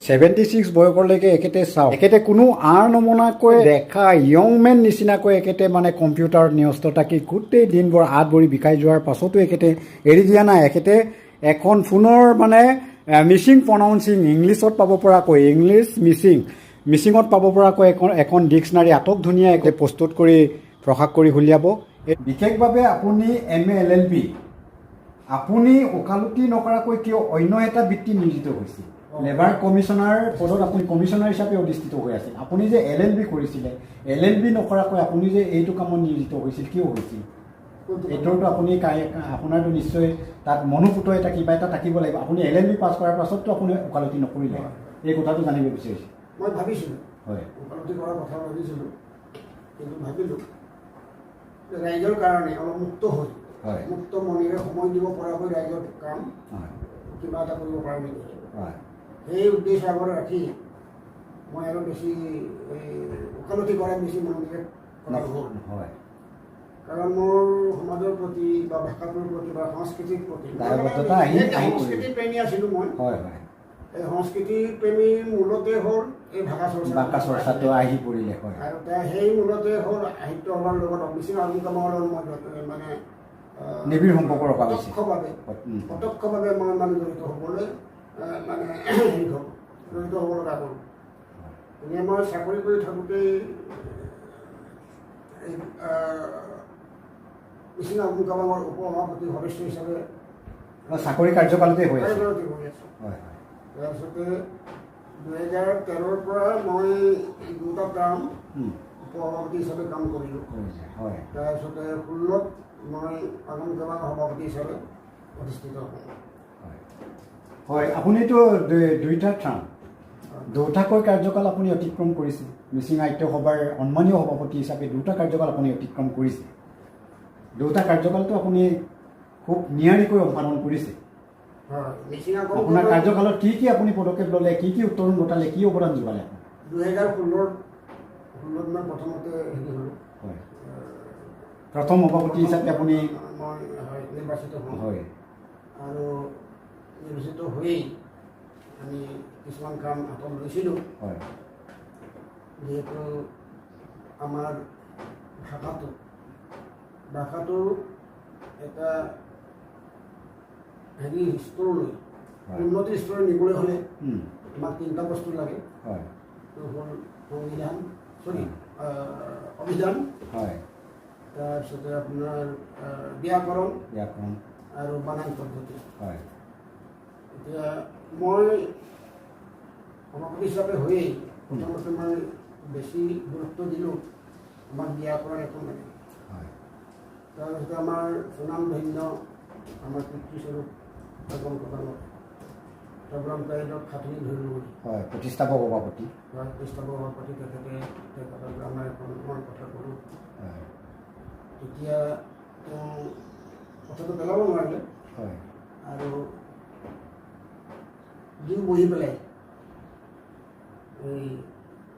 76 বয়সলৈকে একেতে চাওক একেতে কোনো আৰ নমনাকৈ দেখা য়ং মেন নিচিনাকৈ একেতে মানে কম্পিউটাৰত ন্যস্ত থাকি গোটেই দিনবোৰ হাত ভৰি বিষাই যোৱাৰ পাছতো একেতে এৰি দিয়া নাই একেতে এখন ফোনৰ মানে মিচিং প্ৰনাউন্সিং ইংলিছত পাব পৰাকৈ ইংলিছ মিচিঙত পাব পৰাকৈ এখন ডিক্সনাৰী আটক ধুনীয়া একে প্ৰস্তুত কৰি প্ৰকাশ কৰি উলিয়াব বিশেষভাৱে আপুনি MA LLB আপুনি ওকালতি নকৰাকৈ কিয় অন্য এটা বৃত্তি নিয়োজিত হৈছিল লেবাৰ কমিশনাৰ পদত আপুনি কমিশনাৰ হিচাপে অধিষ্ঠিত হৈ আছিল আপুনি যে LLB কৰিছিলে LLB নকৰাকৈ আপুনি যে এইটো কামত নিয়োজিত হৈছিল কিয় হৈছিল এইটোতো আপুনি আপোনাৰতো নিশ্চয় তাত মনোপুত এটা কিবা এটা থাকিব লাগিব আপুনি LLB পাছ কৰাৰ পাছততো আপুনি ওকালতি নকৰিলে এই কথাটো জানিব বিচাৰিছোঁ মই ভাবিছিলোঁ হয় ওকালতি কৰাৰ কথা ভাবিছিলোঁ কিন্তু ভাবিলোঁ যে ৰাইজৰ কাৰণে অলপ মুক্ত হৈ মুক্ত মনেৰে সময় দিব পৰাকৈ ৰাইজৰ কাম কিবা এটা কৰিব পৰা নেকি সেই উদ্দেশ্য আগত ৰাখি মই আৰু বেছি ওকালতি কৰাত বেছি মনোনিৱেশ কৰা নহ'ল কাৰণ মোৰ সমাজৰ প্ৰতি বা ভাষাটোৰ প্ৰতি বা সংস্কৃতিৰ প্ৰতি সংস্কৃতি প্ৰেমী আছিলোঁ মই এই সংস্কৃতি প্ৰেমীৰ মূলতে হ'ল এই ভাষা চৰ্চাটো আহি পৰিলে আৰু সেই মূলতে হ'ল সাহিত্য সভাৰ লগত মিচিং আগুকামৰ মই মানে নিবিড় সম্পৰ্ক ৰখা প্ৰত্যক্ষভাৱে মই মানে জড়িত হ'বলৈ মানে জড়িত হ'ব লগা হ'ল এনে মই চাকৰি কৰি থাকোঁতেই মিচিং আগুকামৰ উপ সভাপতি সদস্য হিচাপে চাকৰি কাৰ্যকালতে হৈ আছে তাৰপিছতে 2013 পৰা মই দুটা টাৰ্ম সভাপতি হিচাপে কাম কৰিলোঁ তাৰপিছতে 16ত মই আগুকামৰ সভাপতি হিচাপে অধিষ্ঠিত হ'লোঁ হয় আপুনিতো দুইটা টাৰ্ম দুটাকৈ কাৰ্যকাল আপুনি অতিক্ৰম কৰিছে মিচিং সাহিত্য সভাৰ সন্মানীয় সভাপতি হিচাপে দুটা কাৰ্যকাল আপুনি অতিক্ৰম কৰিছে দুটা কাৰ্যকালটো আপুনি খুব নিয়াৰিকৈ সম্পাদন কৰিছে আপোনাৰ কাৰ্যকালত কি আপুনি পদক্ষেপ ল'লে কি উত্তৰণ ঘটালে কি অৱদান যোগালে 2016 মই প্ৰথমতে হয় প্ৰথম সভাপতি হিচাপে আপুনি মই নিৰ্বাচিত হয় আৰু নিৰ্বাচিত হৈয়ে আমি কিছুমান কাম হাতত লৈছিলোঁ হয় যিহেতু আমাৰ ভাষাটো এটা হেৰি স্তৰলৈ উন্নতিৰ স্তৰলৈ নিবলৈ হ'লে আমাক তিনিটা বস্তু লাগে এইটো হ'ল অভিধান তাৰপিছতে আপোনাৰ ব্যাকৰণ আৰু বানান পদ্ধতি এতিয়া মই সভাপতি হিচাপে হৈয়ে প্ৰথমতে মই বেছি গুৰুত্ব দিলোঁ আমাক ব্যাকৰণ এখন লাগে তাৰপিছতে আমাৰ সুনামধন্য আমাৰ পিতৃস্বৰূপ খাটনি ধৰিলোঁ প্ৰতিষ্ঠাপক সভাপতি তেখেতে আমাৰ এখন কথা ক'লোঁ তেতিয়া কথাটো পেলাব নোৱাৰিলে আৰু দিন বহি পেলাই এই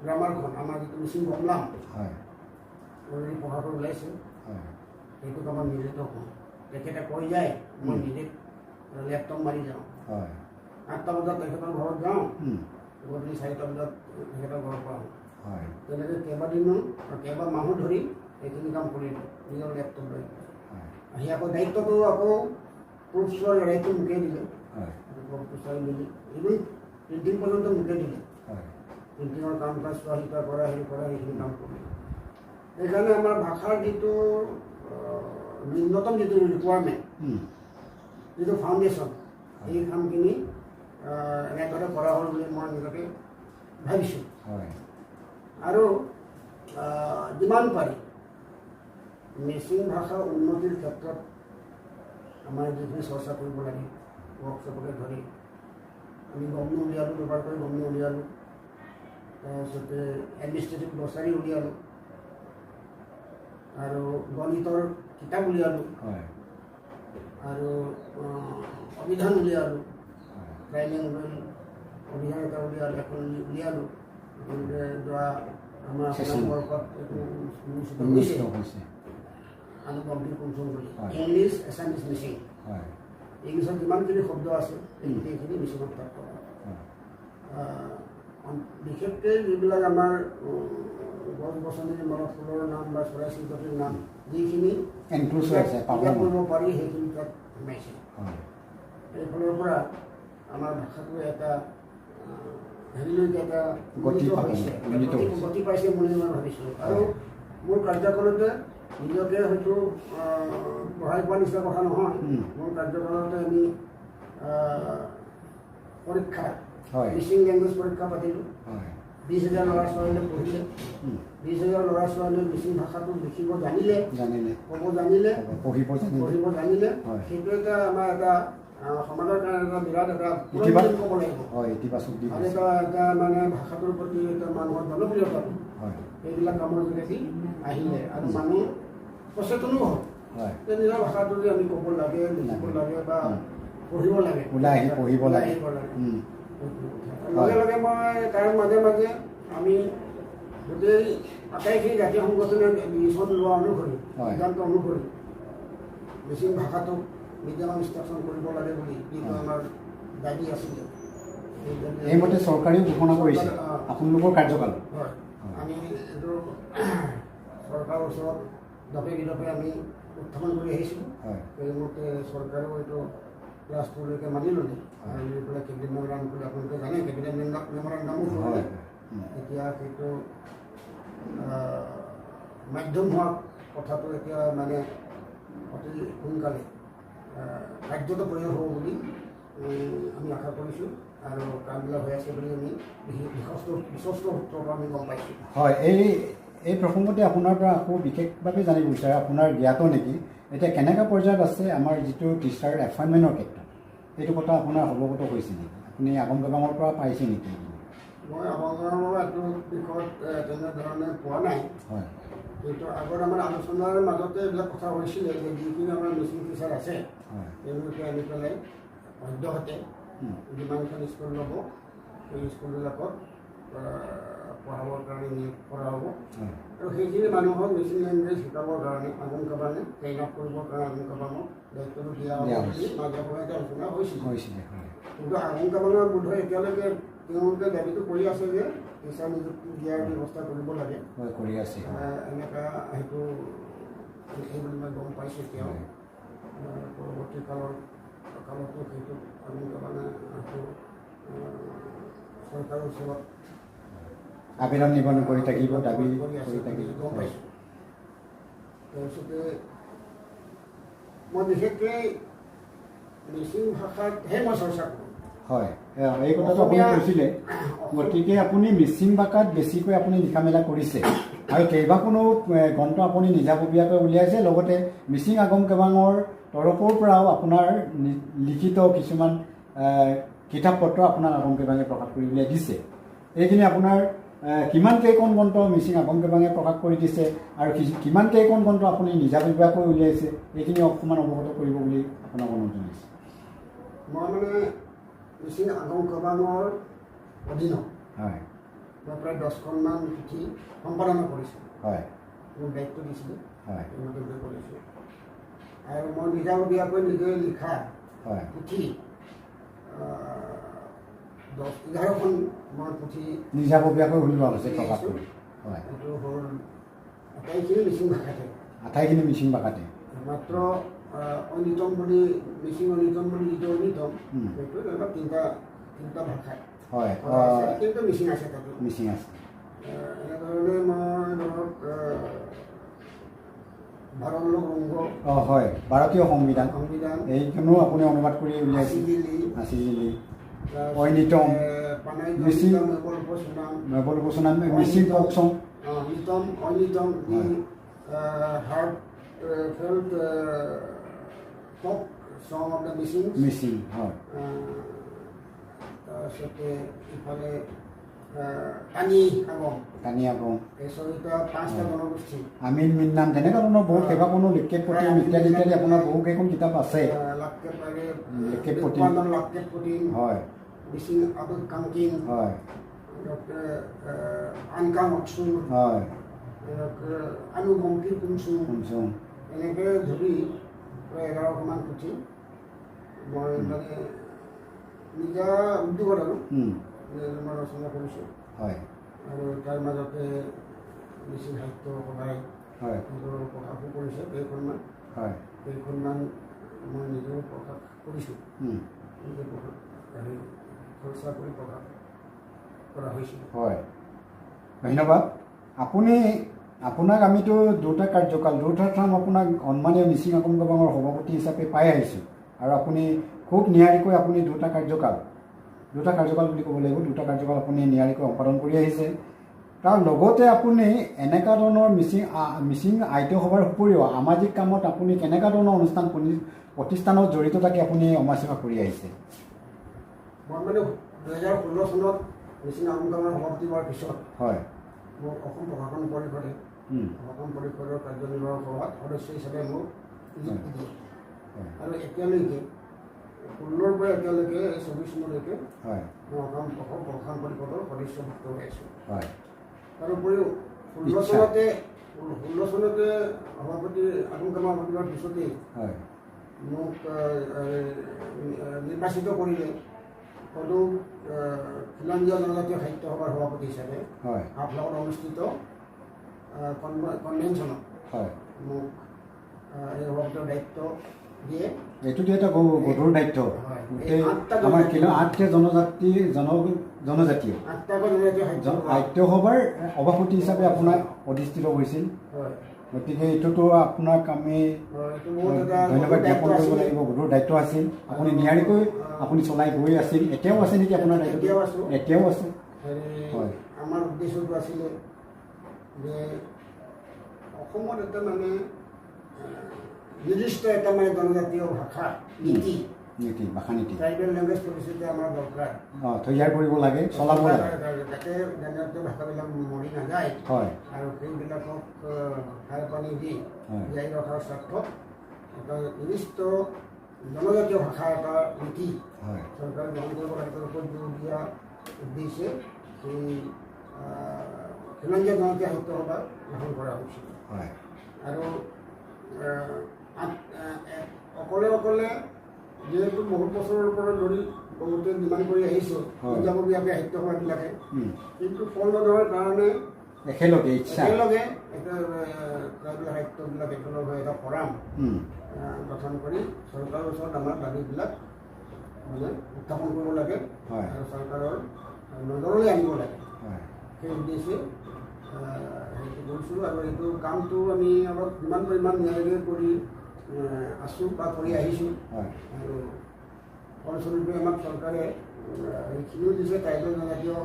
গ্ৰামাৰখন আমাৰ যিটো মিচিং বমলাম অলৰেডি পঢ়াটো ওলাইছে সেইটোক আমাৰ নিয়োজিত হওঁ তেখেতে কৈ যায় মই নিজে লেপটপ মাৰি যাওঁ 8টা বজাত তেখেতৰ ঘৰত যাওঁ গধূলি 4টা বজাত তেখেতৰ ঘৰৰ পৰা আহোঁ তেনেকৈ কেইবামাহো ধৰি এইখিনি কাম কৰিলোঁ নিজৰ লেপটপ লৈ আহি আকৌ দায়িত্বটো আকৌ প্ৰুফছৰ লৰাইটো মোকে দিলে চাই মেলি ইভিন প্ৰিণ্টিং পৰ্যন্ত মোকে দিলে প্ৰিণ্টিঙৰ কাম কাজ চোৱা চিতা কৰা সেইখিনি কাম কৰিলোঁ সেইকাৰণে আমাৰ ভাষাৰ যিটো ন্যূনতম যিটো ৰিকুৱাৰমেণ্ট যিটো ফাউণ্ডেশ্যন এই কামখিনি এনেদৰে কৰা হ'ল বুলি মই নিজকে ভাবিছোঁ আৰু যিমান পাৰি মিচিং ভাষাৰ উন্নতিৰ ক্ষেত্ৰত আমাৰ যিখিনি চৰ্চা কৰিব লাগে ৱৰ্কশ্বপকে ধৰি আমি গমনি উলিয়ালোঁ ব্যৱহাৰ কৰি গমনি উলিয়ালোঁ তাৰপিছতে এডমিনিষ্ট্ৰেটিভ গ্লছাৰী উলিয়ালোঁ আৰু গণিতৰ কিতাপ উলিয়ালোঁ আৰু অভিধান উলিয়ালোঁ ট্ৰাইলেংগুৱেল অভিধান এটা উলিয়ালোঁ এখন উলিয়ালোঁ যোৱা আমাৰ বৰ্ষত আমি কমপ্লিট কৰিছোঁ বুলি ইংলিছ এছামিছ মিচিং ইংলিছত যিমানখিনি শব্দ আছে সেইখিনি মিচিঙত তাত কৰা বিশেষকৈ যিবিলাক আমাৰ গছ গছনিৰ মনত ফুলৰ নাম বা চৰাই চিৰিকটিৰ নাম যিখিনি এনক্ল'জ হৈ আছে কৰিব পাৰি সেইখিনি তাত সোমাইছে। এইফালৰ পৰা আমাৰ ভাষাটো এটা হেৰিলৈকে এটা গতি পাইছে বুলি মই ভাবিছোঁ। আৰু মোৰ কাৰ্যকালতে নিজকে হয়তো পঢ়াই পোৱা নিচিনা কথা নহয়। মোৰ কাৰ্যকালতে আমি পৰীক্ষা মিচিং লেংগুৱেজ পৰীক্ষা পাতিলোঁ। 20,000 ল'ৰা ছোৱালীয়ে পঢ়িলে। 20,000 ল'ৰা ছোৱালীয়ে মিচিং ভাষাটো লিখিব জানিলে, ক'ব জানিলে, পঢ়িব জানিলে। সেইটো এটা আমাৰ এটা সমাজৰ কাৰণে এটা বিৰাট এটা ক'ব লাগিব। আৰু এটা মানে ভাষাটোৰ প্ৰতি এটা মানুহৰ জনপ্ৰিয়তা এইবিলাক কামৰ যোগেদি আহিলে আৰু মানুহ সচেতনো হ'ল যে নিজৰ ভাষাটো যে আমি ক'ব লাগে, লিখিব লাগে বা পঢ়িব লাগে, পঢ়িব লাগে। লগে লগে মই তাৰ মাজে মাজে আমি গোটেই আটাইখিনি জাতীয় সংগঠনে ডিচিশ্যন লোৱা অনুসৰি সিদ্ধান্ত অনুসৰি মিচিং ভাষাটোক মিডিয়াম ইনষ্ট্ৰাকশ্যন কৰিব লাগে বুলি যিটো আমাৰ দাবী আছিলে। এইমতে চৰকাৰেও ঘোষণা কৰিছে আপোনালোকৰ কাৰ্যকাল। হয়, আমি এইটো চৰকাৰৰ ওচৰত দফে বিদফে আমি উত্থাপন কৰি আহিছোঁ। সেইমতে চৰকাৰেও এইটো ক্লাছ 2লৈকে মানি ল'লে আৰু লৈ পেলাই কেবিনেট মেমৰাণ্ডাম কৰি আপোনালোকে জানে কেবিনেট মেমৰাণ্ডামো কৰিলে। এতিয়া সেইটো মাধ্যম হোৱা কথাটো এতিয়া মানে অতি সোনকালে কাৰ্যত প্ৰয়োগ হ'ব বুলি আমি আশা কৰিছোঁ আৰু কামবিলাক হৈ আছে বুলি আমি বিশ্বস্ত সূত্ৰৰ পৰা আমি গম পাইছোঁ। হয়, এই প্ৰসংগতে আপোনাৰ পৰা আকৌ বিশেষভাৱে জানিব বিচাৰে, আপোনাৰ জ্ঞাত নেকি এতিয়া কেনেকুৱা পৰ্যায়ত আছে আমাৰ যিটো টিচাৰ এপইণ্টমেণ্টৰ ক্ষেত্ৰত, এইটো কথা আপোনাৰ অৱগত হৈছে নেকি? আপুনি আগম গাবাঙৰ পৰা পাইছে নেকি? মই আগম গাবাঙৰ এইটো বিষয়ত তেনেধৰণে পোৱা নাই। হয়, কিন্তু আগত আমাৰ আলোচনাৰ মাজতে এইবিলাক কথা হৈছিলে যে যিখিনি আমাৰ মিচিং টিচাৰ আছে তেওঁলোকে আনি পেলাই সদ্যহতে যিমানখন স্কুল ল'ব সেই স্কুলবিলাকত পঢ়াবৰ কাৰণে নিয়োগ কৰা হ'ব আৰু সেইখিনি মানুহক মিচিং লেংগুৱেজ শিকাবৰ কাৰণে আগম গাবাঙে ট্ৰেইন আপ কৰিবৰ কাৰণে আগম গাবাঙক দায়িত্বটো দিয়া হ'ব বুলি মাজে সময়তে আলোচনা হৈছিলে। কিন্তু আগম গাবাঙৰ বোধহয় এতিয়ালৈকে তেওঁলোকে দাবীটো কৰি আছে যে টিচাৰ নিযুক্তি দিয়াৰ ব্যৱস্থা কৰিব লাগে, কৰি আছে এনেকুৱা সেইটো বুলি মই গম পাইছোঁ। এতিয়াও পৰৱৰ্তী কালতো সেইটো আগম গাবাঙে হয়তো চৰকাৰৰ ওচৰত আবেদন নিবেদন কৰি থাকিব, দাবী কৰি থাকিব। গম পাইছোঁ। তাৰপিছতে মই বিশেষকৈ মিচিং ভাষাতহে মই চৰ্চা কৰোঁ। হয়, এই কথাটো আপুনি কৈছিলে, গতিকে আপুনি মিচিং ভাষাত বেছিকৈ আপুনি লিখা মেলা কৰিছে আৰু কেইবাখনো গ্ৰন্থ আপুনি নিজাববীয়াকৈ উলিয়াইছে, লগতে মিচিং আগম গাবাঙৰ তৰফৰ পৰাও আপোনাৰ লিখিত কিছুমান কিতাপ পত্ৰ আপোনাৰ আগম গাবাঙে প্ৰকাশ কৰি উলিয়াই দিছে। এইখিনি আপোনাৰ কিমান কেইখন গ্ৰন্থ মিচিং আগম গাবাঙে প্ৰকাশ কৰি দিছে আৰু কিমান কেইখন গ্ৰন্থ আপুনি নিজাববীয়াকৈ উলিয়াইছে, এইখিনি অকণমান অৱগত কৰিব বুলি আপোনাক অনুৰোধ জনাইছে। মই মানে মিচিং আগম গাবাঙৰ অধীনত মই প্ৰায় 10খনমান পুথি সম্পাদনা কৰিছোঁ। মোক দায়িত্ব দিছিলে, সেইমতে মই কৰিছোঁ। আৰু মই নিজাববীয়াকৈ নিজে লিখা পুথি 10-11খন মই পুথি নিজাববীয়াকৈ উলিওৱা হৈছে প্ৰকাশ কৰি। এইটো হ'ল আটাইখিনি মিচিং ভাষাতে। মিচিং ভাষাতে মাত্ৰ ঐনিতম বুলি মিচিং ঐনিতম বুলি যিটো ঐনিতম সেইটো ধৰক তিনিটা ভাষাত কিন্তু মিচিং আছে তাতে। এনেধৰণে মই ধৰক ভাৰতলোক ৰংগ ভাৰতীয় সংবিধান এইখনো আপুনি অনুবাদ কৰি উলিয়াইছে। ঐনিতম মিচিং নবল উপচনাম মিচিং ফক চং ঐনিতম হাৰ্ট ফেল্ট ফক চং অফ দ্য মিচিং হয়। তাৰপিছতে ইফালে কানি আগম এই 5টা জনগোষ্ঠী আমিন মিন্নাম তেনেকুৱা ধৰণৰ বহুত কেইবাখনো লিকেট পটিম ইত্যাদি আপোনাৰ বহু কেইখন কিতাপ আছে। লিকেট পটিম হয়, মিচিং আবুল কাংকিং হয়, আনকাং অকচুং হয়, আনুবংকী কুমচুং এনেকৈ ধৰি প্ৰায় 11খনমান পুথি মই মানে নিজা উদ্যোগত আৰু মই ৰচনা কৰিছোঁ হয় আৰু তাৰ মাজতে মিচিং সাহিত্য সভাই হয় নিজৰ প্ৰকাশো কৰিছে কেইখনমান হয় কেইখনমান মই নিজেও প্ৰকাশ কৰিছোঁ নিজে হেৰি চৰ্চা কৰি প্ৰকাশ কৰা হৈছিল। হয় ধন্যবাদ। আপোনাক আমিতো দুটা ঠাম আপোনাক সন্মানীয় মিচিং আহোম গমাঙৰ সভাপতি হিচাপে পাই আহিছোঁ আৰু আপুনি খুব নিয়াৰিকৈ আপুনি দুটা কাৰ্যকাল বুলি ক'ব লাগিব, দুটা কাৰ্যকাল আপুনি নিয়াৰিকৈ সম্পাদন কৰি আহিছে। তাৰ লগতে আপুনি এনেকুৱা ধৰণৰ মিচিং আইত্য সভাৰ উপৰিও সামাজিক কামত আপুনি কেনেকুৱা ধৰণৰ অনুষ্ঠান প্ৰতিষ্ঠানত জড়িত থাকি আপুনি সমাজসেৱা কৰি আহিছে? মই মানে 2016 চনত মিচিং আহোম গমাঙৰ সভাপতি হোৱাৰ পিছত হয় মোক অসম প্ৰশাসন পৰিষদে কাৰ্যনিৰ্বাহক সভাত সদস্য হিচাপে মোক নিযুক্তি দিয়ে আৰু এতিয়ালৈকে 16ৰ পৰা এতিয়ালৈকে 24 চনলৈকে মই অসম প্ৰশাসন পৰিষদৰ সদস্যভুক্ত হৈ আছোঁ। তাৰোপৰিও 16 চনতে সভাপতি আহোম গমাঙৰ সভাপতি হোৱাৰ পিছতেই মোক নিৰ্বাচিত কৰিলে সদৌ খিলঞ্জীয়া জনজাতীয় সাহিত্য সভাৰ সভাপতি হিচাপে হাফলঙত অনুষ্ঠিত কনভেনশ্যনত মোক এই সভাপতিৰ দায়িত্ব দিয়ে। এইটোতো এটা গধুৰ দায়িত্ব। গোটেই আমাৰ 8টা জনজাতীয় সাহিত্য সভাৰ সভাপতি হিচাপে আপোনাক অধিষ্ঠিত হৈছিল। গতিকে এইটোতো আপোনাক আমি ধন্যবাদ জ্ঞাপন কৰিব লাগিব। গধুৰ দায়িত্ব আছিল, আপুনি নিয়াৰিকৈ আপুনি চলাই গৈ আছিল। এতিয়াও আছে নেকি আপোনাৰ দায়িত্ব? এতিয়াও আছে। হয় আমাৰ উদ্দেশ্যটো আছিলে যে অসমত এটা মানে নিৰ্দিষ্ট এটা মানে জনজাতীয় ভাষা নীতি ভাষা নীতি ট্ৰাইবেল লেংগুৱেজ পলিচিটো আমাৰ দৰকাৰ তৈয়াৰ কৰিব লাগে, চলাব লাগে যাতে জনজাতীয় ভাষাবিলাক মৰি নাযায় আৰু সেইবিলাকক সাৰ পানী দি জীয়াই ৰখাৰ স্বাৰ্থত এটা নিৰ্দিষ্ট জনজাতীয় ভাষা এটা নীতি চৰকাৰে গ্ৰহণ কৰিব লাগে। তাৰ ওপৰত জোৰ দিয়া উদ্দেশ্যে সেই খিলঞ্জীয়া জনজাতীয় সাহিত্য সভা গঠন কৰা হৈছিল আৰু অকলে যিহেতু বহুত বছৰৰ পৰা ধৰি বহুতে ডিমাণ্ড কৰি আহিছোঁ নিজাববীয়াকৈ সাহিত্য সভাবিলাকে, কিন্তু ফল নধৰাৰ কাৰণে একেলগে এটা ট্ৰাইবেল সাহিত্যবিলাক একেলগে এটা ফৰাম গঠন কৰি চৰকাৰৰ ওচৰত আমাৰ দাবীবিলাক মানে উত্থাপন কৰিব লাগে আৰু চৰকাৰৰ নজৰলৈ আনিব লাগে। সেই উদ্দেশ্যে সেইটো কৰিছোঁ আৰু এইটো কামটো আমি অলপ যিমান পৰিমাণ ন্যায়ালয়ে কৰি আছোঁ বা কৰি আহিছোঁ আৰু ফলস্বৰূপে আমাক চৰকাৰে এইখিনিও দিছে ট্ৰাইবেল জনজাতীয়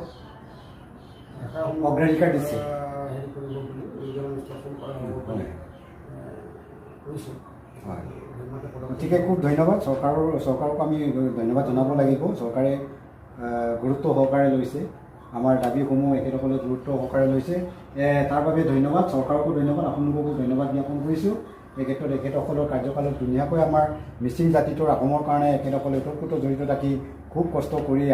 ভাষাসমূহ অগ্ৰাধিকাৰ দিছে হেৰি কৰিব বুলি ৰেজিষ্ট্ৰেশ্যন কৰা হ'ব বুলি কৈছোঁ। গতিকে খুব ধন্যবাদ। চৰকাৰক আমি ধন্যবাদ জনাব লাগিব। চৰকাৰে গুৰুত্ব সহকাৰে লৈছে, আমাৰ দাবীসমূহ এখেতসকলে গুৰুত্ব সহকাৰে লৈছে, তাৰ বাবে ধন্যবাদ। চৰকাৰকো ধন্যবাদ, আপোনালোককো ধন্যবাদ জ্ঞাপন কৰিছোঁ। এই ক্ষেত্ৰত এখেতসকলৰ কাৰ্যকালত ধুনীয়াকৈ আমাৰ মিচিং জাতিটোৰ আহোমৰ কাৰণে এখেতসকলে ওতঃপ্ৰোত জড়িত থাকি খুব কষ্ট কৰি